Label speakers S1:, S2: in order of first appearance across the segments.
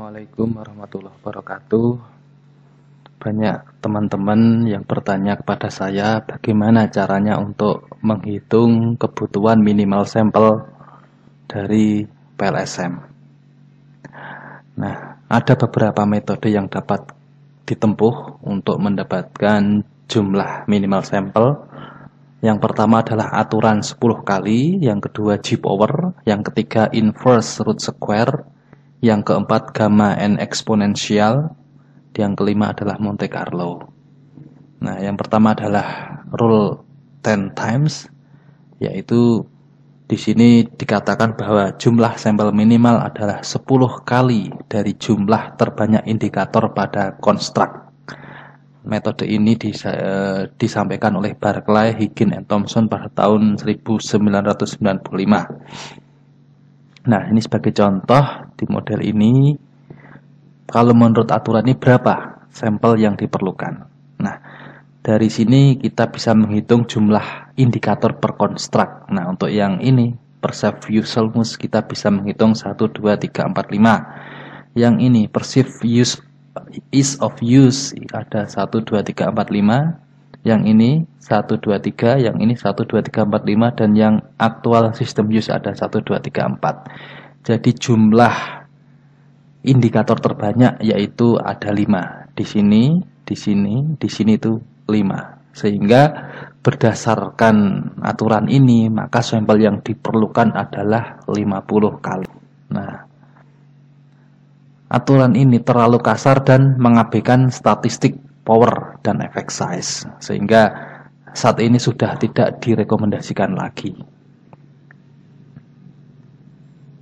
S1: Assalamualaikum warahmatullahi wabarakatuh. Banyak teman-teman yang bertanya kepada saya bagaimana caranya untuk menghitung kebutuhan minimal sampel dari PLSM. Nah, ada beberapa metode yang dapat ditempuh untuk mendapatkan jumlah minimal sampel. Yang pertama adalah aturan 10 kali, yang kedua G-power, yang ketiga inverse root square, yang keempat gamma n eksponensial, yang kelima adalah Monte Carlo. Nah, yang pertama adalah rule 10 times, yaitu di sini dikatakan bahwa jumlah sampel minimal adalah 10 kali dari jumlah terbanyak indikator pada construct. Metode ini disampaikan oleh Barclay, Higgins, and Thomson pada tahun 1995. Nah, ini sebagai contoh di model ini, kalau menurut aturan ini berapa sampel yang diperlukan. Nah, dari sini kita bisa menghitung jumlah indikator per construct. Nah, untuk yang ini, perceived usefulness kita bisa menghitung 1, 2, 3, 4, 5. Yang ini, perceived ease of use ada 1, 2, 3, 4, 5. Yang ini 1, 2, 3, yang ini 1, 2, 3, 4, 5, dan yang aktual system use ada 1, 2, 3, 4. Jadi jumlah indikator terbanyak yaitu ada 5. Di sini, di sini, di sini itu 5. Sehingga berdasarkan aturan ini, maka sampel yang diperlukan adalah 50 kali. Nah, aturan ini terlalu kasar dan mengabaikan statistik power dan effect size, sehingga saat ini sudah tidak direkomendasikan lagi.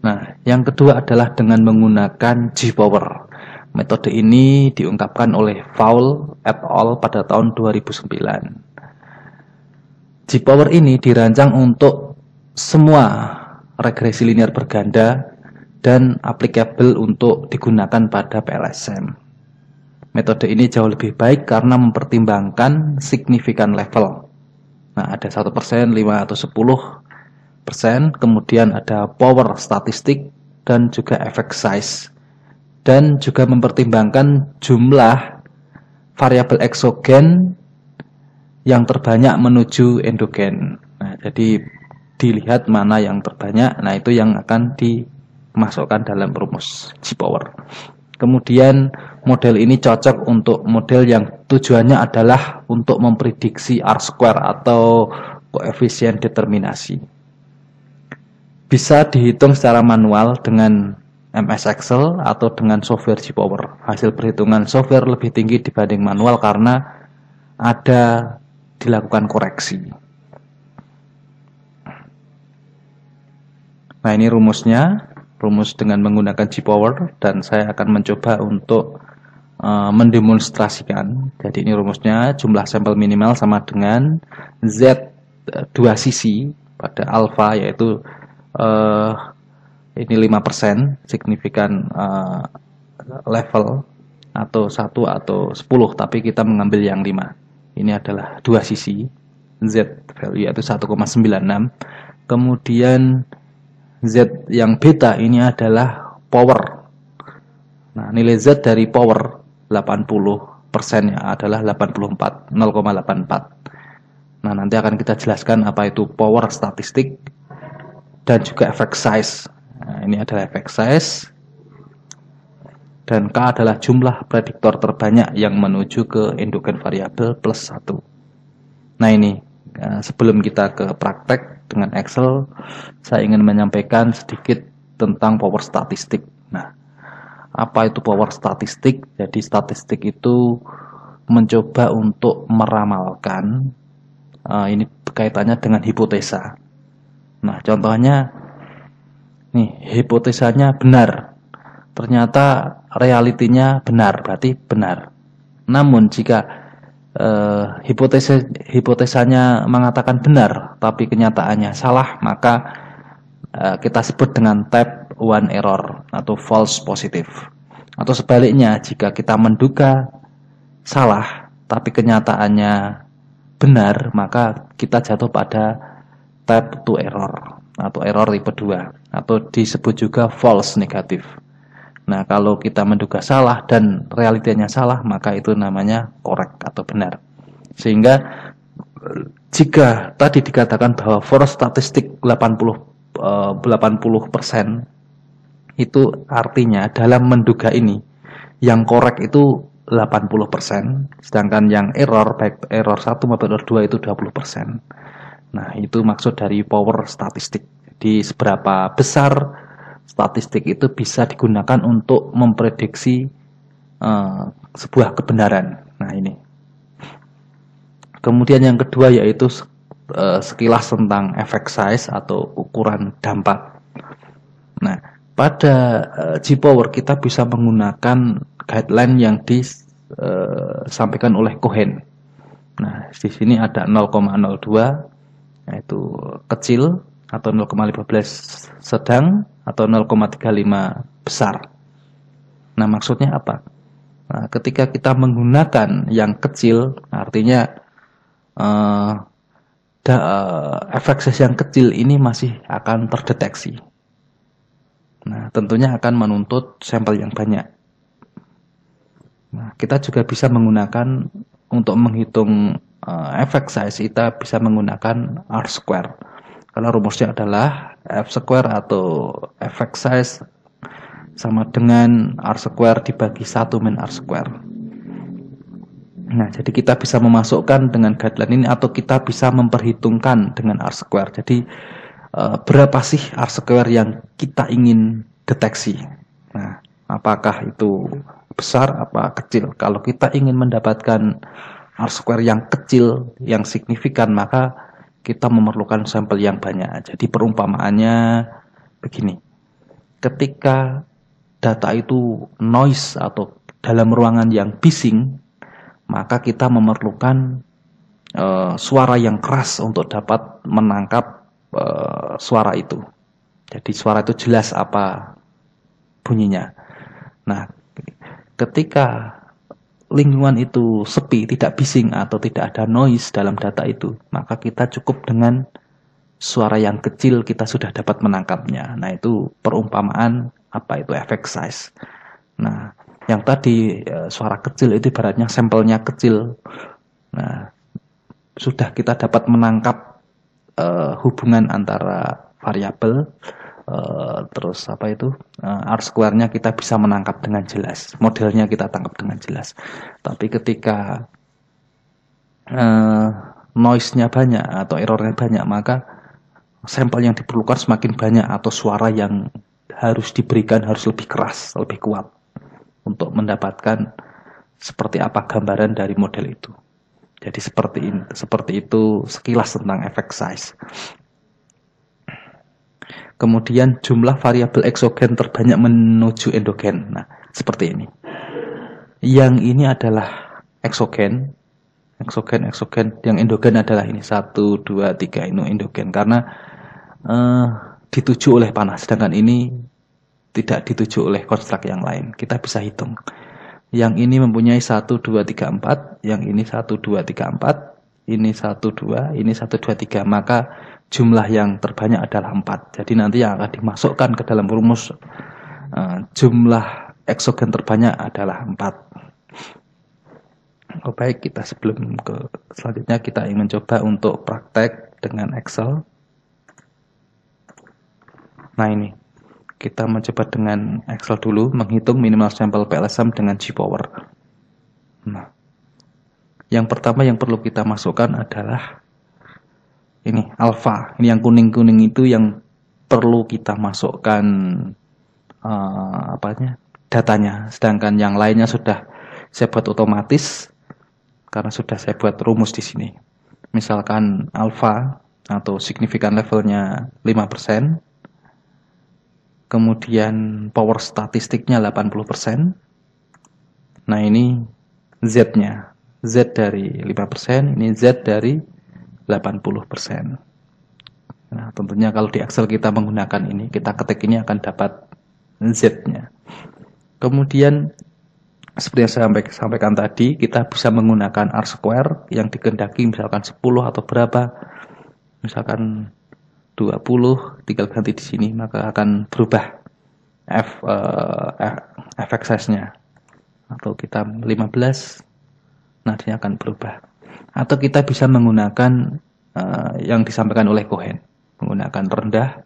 S1: Nah, yang kedua adalah dengan menggunakan G-power. Metode ini diungkapkan oleh Fowl et al. Pada tahun 2009. G-power ini dirancang untuk semua regresi linear berganda dan applicable untuk digunakan pada PLSM. Metode ini jauh lebih baik karena mempertimbangkan signifikan level. Nah, ada 1%, 5 atau 10%, kemudian ada power statistik dan juga effect size. Dan juga mempertimbangkan jumlah variabel eksogen yang terbanyak menuju endogen. Nah, jadi dilihat mana yang terbanyak, nah itu yang akan dimasukkan dalam rumus G-power. Kemudian model ini cocok untuk model yang tujuannya adalah untuk memprediksi R-square atau koefisien determinasi. Bisa dihitung secara manual dengan MS Excel atau dengan software G-power. Hasil perhitungan software lebih tinggi dibanding manual karena ada dilakukan koreksi. Nah, ini rumusnya. Rumus dengan menggunakan G-power, dan saya akan mencoba untuk mendemonstrasikan. Jadi ini rumusnya, jumlah sampel minimal sama dengan Z 2 sisi pada alfa, yaitu ini 5% signifikan level, atau 1 atau 10, tapi kita mengambil yang 5. Ini adalah 2 sisi, Z value yaitu 1,96. Kemudian Z yang beta ini adalah power. Nah, nilai Z dari power 80% ya adalah 0,84. Nah, nanti akan kita jelaskan apa itu power statistik dan juga effect size. Nah, ini adalah effect size. Dan K adalah jumlah prediktor terbanyak yang menuju ke endogen variabel plus 1. Nah, ini sebelum kita ke praktek dengan Excel, saya ingin menyampaikan sedikit tentang power statistik. Nah, apa itu power statistik? Jadi statistik itu mencoba untuk meramalkan, ini kaitannya dengan hipotesa. Nah, contohnya nih, hipotesanya benar, ternyata realitinya benar, berarti benar. Namun jika hipotesanya mengatakan benar tapi kenyataannya salah, maka kita sebut dengan type 1 error atau false positive. Atau sebaliknya, jika kita menduga salah tapi kenyataannya benar, maka kita jatuh pada type 2 error atau error tipe 2, atau disebut juga false negative. Nah, kalau kita menduga salah dan realitanya salah, maka itu namanya correct atau benar. Sehingga jika tadi dikatakan bahwa for statistik 80% itu artinya dalam menduga ini yang correct itu 80%, sedangkan yang error baik error 1 maupun error 2 itu 20%. Nah, itu maksud dari power statistik. Jadi seberapa besar statistik itu bisa digunakan untuk memprediksi sebuah kebenaran. Nah, ini. Kemudian yang kedua yaitu sekilas tentang effect size atau ukuran dampak. Nah, pada G-Power kita bisa menggunakan guideline yang disampaikan oleh Cohen. Nah, di sini ada 0,02 yaitu kecil atau 0,15 sedang atau 0,35 besar. Nah, maksudnya apa? Nah, ketika kita menggunakan yang kecil, artinya efek size yang kecil ini masih akan terdeteksi. Nah, tentunya akan menuntut sampel yang banyak. Nah, kita juga bisa menggunakan untuk menghitung efek size, kita bisa menggunakan R-square. Karena rumusnya adalah F-square atau efek size sama dengan R-square dibagi 1 min R-square. Nah, jadi kita bisa memasukkan dengan guideline ini atau kita bisa memperhitungkan dengan R-square. Jadi berapa sih R-square yang kita ingin deteksi? Nah, apakah itu besar apa kecil? Kalau kita ingin mendapatkan R-square yang kecil, yang signifikan, maka kita memerlukan sampel yang banyak. Jadi perumpamaannya begini. Ketika data itu noise atau dalam ruangan yang bising, maka kita memerlukan suara yang keras untuk dapat menangkap suara itu. Jadi suara itu jelas apa bunyinya. Nah, ketika lingkungan itu sepi, tidak bising atau tidak ada noise dalam data itu, maka kita cukup dengan suara yang kecil kita sudah dapat menangkapnya. Nah, itu perumpamaan apa itu effect size. Nah, yang tadi suara kecil itu ibaratnya sampelnya kecil. Nah, sudah kita dapat menangkap hubungan antara variabel terus apa itu R-square-nya kita bisa menangkap dengan jelas, modelnya kita tangkap dengan jelas. Tapi ketika noise-nya banyak atau error-nya banyak, maka sampel yang diperlukan semakin banyak atau suara yang harus diberikan harus lebih keras, lebih kuat untuk mendapatkan seperti apa gambaran dari model itu. Jadi seperti itu sekilas tentang effect size. Kemudian jumlah variabel eksogen terbanyak menuju endogen. Nah, seperti ini. Yang ini adalah eksogen. Yang endogen adalah ini 1, 2, 3 ini endogen karena dituju oleh panas. Sedangkan ini tidak dituju oleh konstruk yang lain. Kita bisa hitung. Yang ini mempunyai 1, 2, 3, 4. Yang ini 1, 2, 3, 4. Ini 1, 2. Ini 1, 2, 3. Maka jumlah yang terbanyak adalah 4. Jadi nanti yang akan dimasukkan ke dalam rumus jumlah eksogen terbanyak adalah 4. Oh, baik, kita sebelum ke selanjutnya kita ingin mencoba untuk praktek dengan Excel. Nah, ini kita mencoba dengan Excel dulu, menghitung minimal sampel PLSM dengan G-Power. Nah, yang pertama yang perlu kita masukkan adalah ini alfa. Ini yang kuning-kuning itu yang perlu kita masukkan datanya. Sedangkan yang lainnya sudah saya buat otomatis karena sudah saya buat rumus di sini. Misalkan alfa atau signifikan levelnya 5%. Kemudian power statistiknya 80%. Nah, ini Z-nya. Z dari 5%, ini Z dari 80%. Nah, tentunya kalau di Excel kita menggunakan ini, kita ketik ini akan dapat Z-nya. Kemudian seperti yang saya sampaikan tadi, kita bisa menggunakan R-square yang dikehendaki misalkan 10 atau berapa. Misalkan 20, tinggal ganti di sini, maka akan berubah efek size-nya. Atau kita 15, nah dia akan berubah. Atau kita bisa menggunakan yang disampaikan oleh Cohen, menggunakan rendah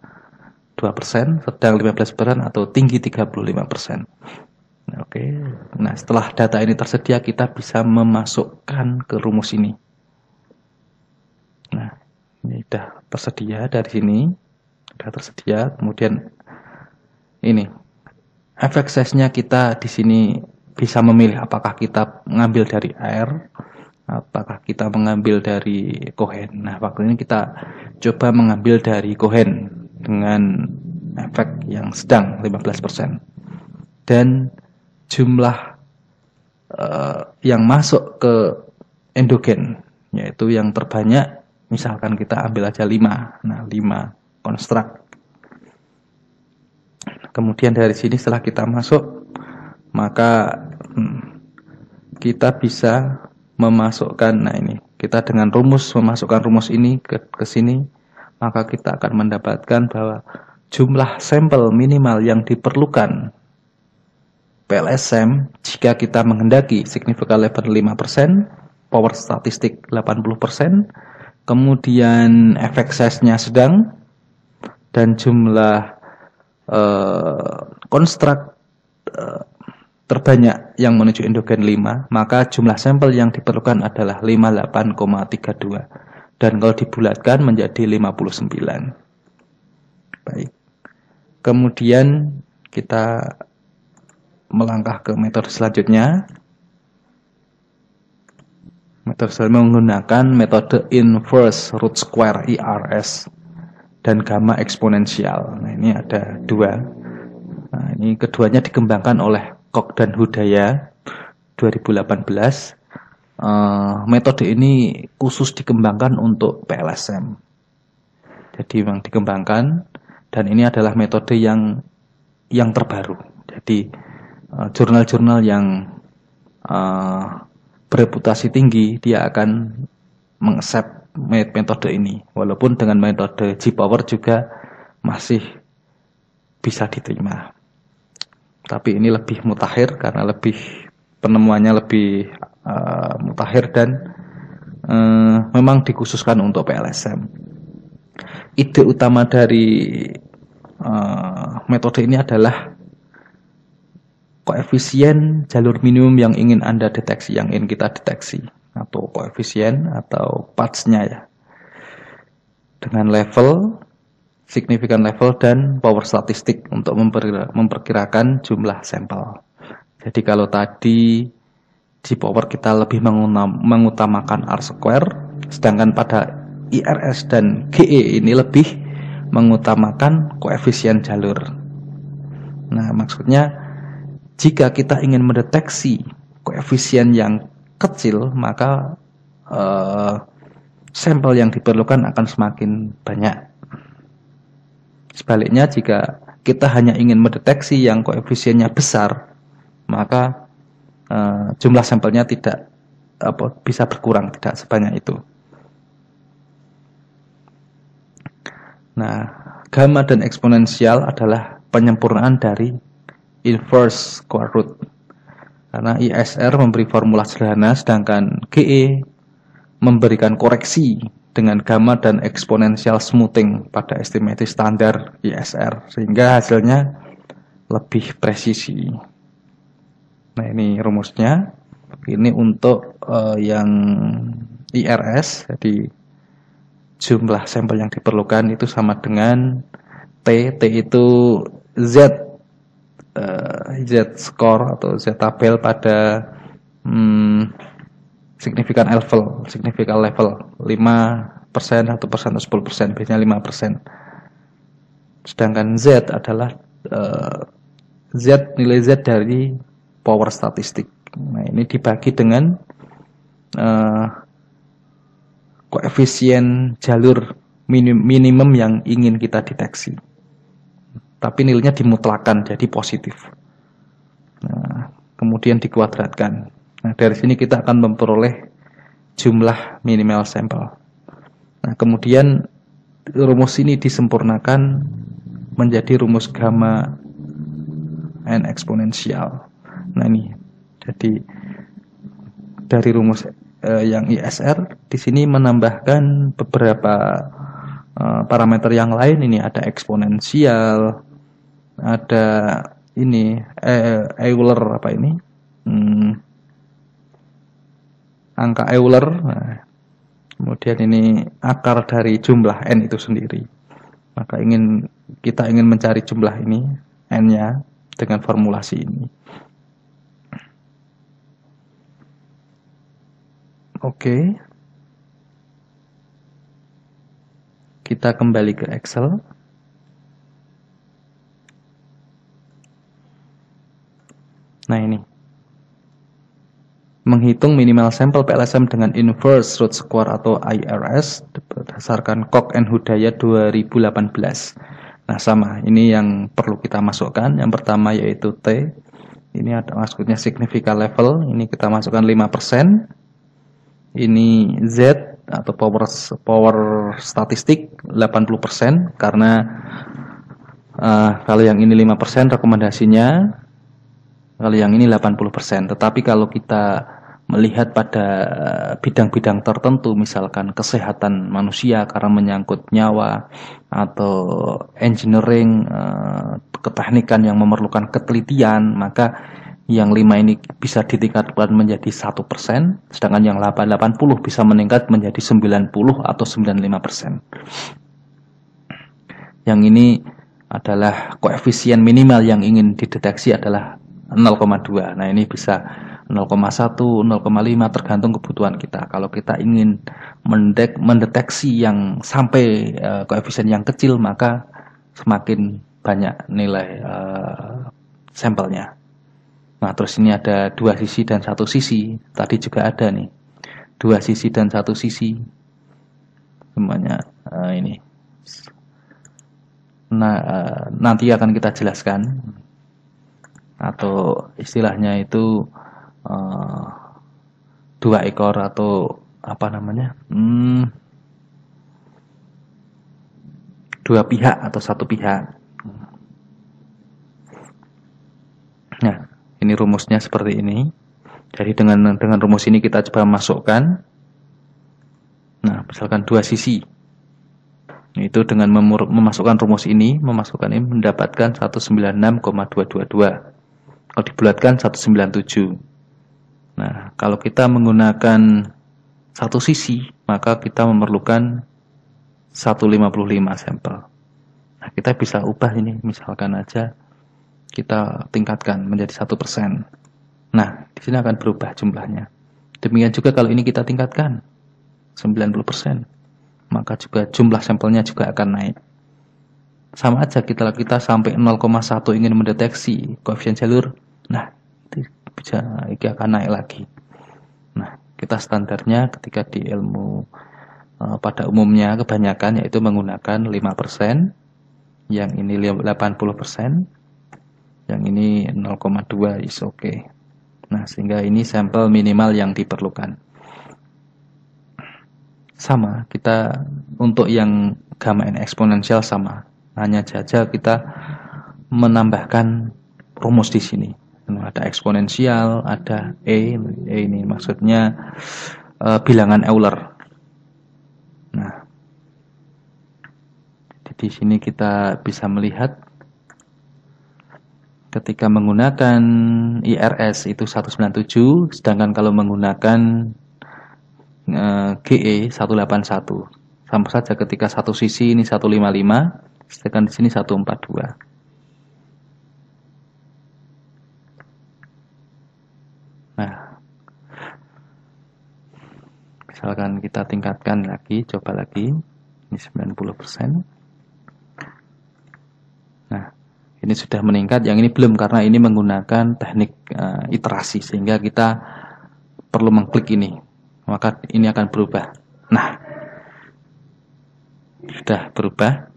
S1: 2%, sedang 15%, atau tinggi 35%. Oke. Nah, setelah data ini tersedia, kita bisa memasukkan ke rumus ini. Nah, ini sudah tersedia dari sini, sudah tersedia. Kemudian ini efek size-nya kita di sini bisa memilih apakah kita mengambil dari R, apakah kita mengambil dari Cohen. Nah, waktu ini kita coba mengambil dari Cohen dengan efek yang sedang 15%. Dan jumlah yang masuk ke endogen, yaitu yang terbanyak, misalkan kita ambil aja 5. Nah, 5 konstruk. Kemudian dari sini setelah kita masuk, maka kita bisa memasukkan, nah ini kita dengan rumus, memasukkan rumus ini ke sini, maka kita akan mendapatkan bahwa jumlah sampel minimal yang diperlukan PLSM jika kita menghendaki signifikan level 5%, power statistik 80%, kemudian efek size-nya sedang, dan jumlah konstruk terbanyak yang menuju endogen 5, maka jumlah sampel yang diperlukan adalah 58,32, dan kalau dibulatkan menjadi 59. Baik. Kemudian kita melangkah ke metode selanjutnya. Metode selanjutnya menggunakan metode inverse root square IRS dan gamma eksponensial. Nah, ini ada dua. Nah, ini keduanya dikembangkan oleh Koch dan Hudaya 2018. Metode ini khusus dikembangkan untuk PLSM. Jadi memang dikembangkan, dan ini adalah metode yang terbaru. Jadi jurnal-jurnal yang bereputasi tinggi dia akan mengaccept metode ini, walaupun dengan metode G-Power juga masih bisa diterima. Tapi ini lebih mutakhir karena penemuannya lebih mutakhir dan memang dikhususkan untuk PLSM. Ide utama dari metode ini adalah koefisien jalur minimum yang ingin Anda deteksi, yang ingin kita deteksi, atau koefisien atau patch-nya ya, dengan level, signifikan level, dan power statistik untuk memperkirakan jumlah sampel. Jadi kalau tadi di power kita lebih mengutamakan R-square, sedangkan pada IRS dan GE ini lebih mengutamakan koefisien jalur. Nah, maksudnya jika kita ingin mendeteksi koefisien yang kecil, maka sampel yang diperlukan akan semakin banyak. Sebaliknya, jika kita hanya ingin mendeteksi yang koefisiennya besar, maka jumlah sampelnya bisa berkurang, tidak sebanyak itu. Nah, gamma dan eksponensial adalah penyempurnaan dari inverse square root. Karena ISR memberi formula sederhana, sedangkan GE memberikan koreksi dengan gamma dan eksponensial smoothing pada estimasi standar ISR, sehingga hasilnya lebih presisi. Nah, ini rumusnya. Ini untuk yang IRS, jadi jumlah sampel yang diperlukan itu sama dengan T itu Z score atau Z tabel pada signifikan level 5%, 1%, atau 10%, biasanya 5%. Sedangkan Z adalah nilai Z dari power statistik. Nah, ini dibagi dengan koefisien jalur minimum yang ingin kita deteksi. Tapi nilainya dimutlakan jadi positif. Nah, kemudian dikuadratkan. Nah, dari sini kita akan memperoleh jumlah minimal sampel. Nah, kemudian rumus ini disempurnakan menjadi rumus gamma n eksponensial. Nah ini, jadi dari rumus yang ISR di sini menambahkan beberapa parameter yang lain. Ini ada eksponensial, ada ini Euler apa ini? Angka Euler. Nah, kemudian ini akar dari jumlah n itu sendiri. Maka kita ingin mencari jumlah ini n-nya dengan formulasi ini. Oke. Kita kembali ke Excel. Nah ini. Menghitung minimal sampel PLSM dengan inverse root square atau IRS berdasarkan Koch and Hudaya 2018. Nah sama, ini yang perlu kita masukkan. Yang pertama yaitu T. Ini ada maksudnya significant level. Ini kita masukkan 5%. Ini Z atau power statistik 80%. Karena kalau yang ini 5% rekomendasinya, kalau yang ini 80%. Tetapi kalau kita melihat pada bidang-bidang tertentu, misalkan kesehatan manusia karena menyangkut nyawa, atau engineering, keteknikan yang memerlukan ketelitian, maka yang 5 ini bisa ditingkatkan menjadi 1%, sedangkan yang 80 bisa meningkat menjadi 90 atau 95%. Yang ini adalah koefisien minimal yang ingin dideteksi adalah 0,2. Nah ini bisa 0,1, 0,5 tergantung kebutuhan kita. Kalau kita ingin mendeteksi yang sampai koefisien yang kecil, maka semakin banyak nilai sampelnya. Nah terus ini ada 2 sisi dan 1 sisi. Tadi juga ada nih 2 sisi dan 1 sisi. Semuanya ini. Nah nanti akan kita jelaskan, atau istilahnya itu 2 ekor atau apa namanya, 2 pihak atau 1 pihak. Nah ini rumusnya seperti ini. Jadi dengan rumus ini kita coba masukkan. Nah misalkan 2 sisi, itu dengan memasukkan rumus ini, mendapatkan 196,222. Kalau dibulatkan 197. Nah, kalau kita menggunakan 1 sisi, maka kita memerlukan 155 sampel. Nah, kita bisa ubah ini, misalkan aja kita tingkatkan menjadi 1%. Nah, di sini akan berubah jumlahnya. Demikian juga kalau ini kita tingkatkan 90%, maka juga jumlah sampelnya juga akan naik. Sama aja kita sampai 0,1 ingin mendeteksi koefisien jalur. Nah, itu bisa akan naik lagi. Nah, kita standarnya ketika di ilmu pada umumnya kebanyakan yaitu menggunakan 5%, yang ini 80%, yang ini 0,2 is okay. Nah, sehingga ini sampel minimal yang diperlukan. Sama, kita untuk yang gamma n eksponensial sama. Hanya saja kita menambahkan rumus di sini. Ada eksponensial, ada E ini maksudnya bilangan Euler. Nah, di sini kita bisa melihat ketika menggunakan IRS itu 197, sedangkan kalau menggunakan GE 181. Sama saja ketika satu sisi ini 155, sedangkan di sini 142. Nah, misalkan kita tingkatkan lagi, coba lagi, ini 90%. Nah, ini sudah meningkat, yang ini belum karena ini menggunakan teknik iterasi, sehingga kita perlu mengklik ini, maka ini akan berubah. Nah, sudah berubah,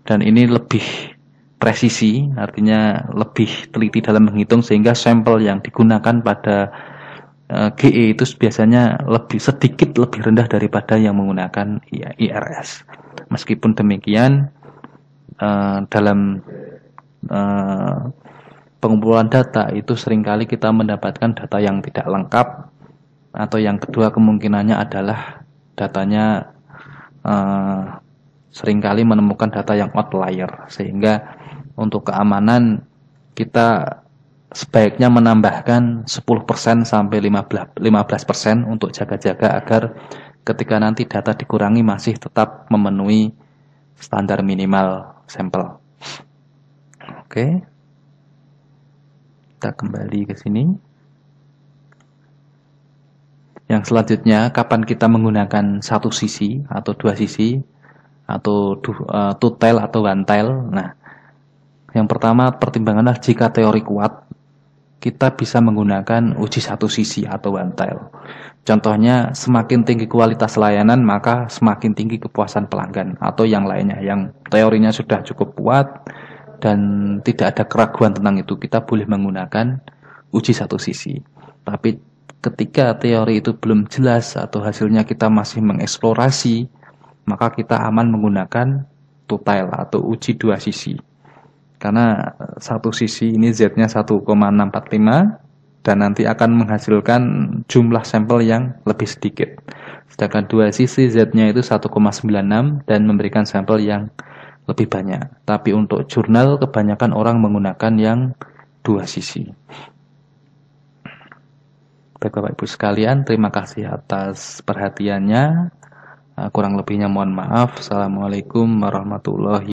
S1: dan ini lebih presisi, artinya lebih teliti dalam menghitung, sehingga sampel yang digunakan pada GE itu biasanya sedikit lebih rendah daripada yang menggunakan IRS. Meskipun demikian, dalam pengumpulan data itu seringkali kita mendapatkan data yang tidak lengkap, atau yang kedua kemungkinannya adalah datanya seringkali menemukan data yang outlier, sehingga untuk keamanan kita sebaiknya menambahkan 10% sampai 15% untuk jaga-jaga agar ketika nanti data dikurangi masih tetap memenuhi standar minimal sampel. Oke. Kita kembali ke sini. Yang selanjutnya, kapan kita menggunakan satu sisi atau dua sisi atau two tail atau one tail. Nah, yang pertama pertimbanganlah jika teori kuat, kita bisa menggunakan uji satu sisi atau one tail. Contohnya, semakin tinggi kualitas layanan, maka semakin tinggi kepuasan pelanggan, atau yang lainnya yang teorinya sudah cukup kuat dan tidak ada keraguan tentang itu, kita boleh menggunakan uji satu sisi. Tapi ketika teori itu belum jelas atau hasilnya kita masih mengeksplorasi, maka kita aman menggunakan two tail atau uji dua sisi. Karena satu sisi ini Z-nya 1,645 dan nanti akan menghasilkan jumlah sampel yang lebih sedikit. Sedangkan dua sisi Z-nya itu 1,96 dan memberikan sampel yang lebih banyak. Tapi untuk jurnal kebanyakan orang menggunakan yang dua sisi. Baik Bapak Ibu sekalian, terima kasih atas perhatiannya. Kurang lebihnya mohon maaf. Assalamualaikum warahmatullahi wabarakatuh.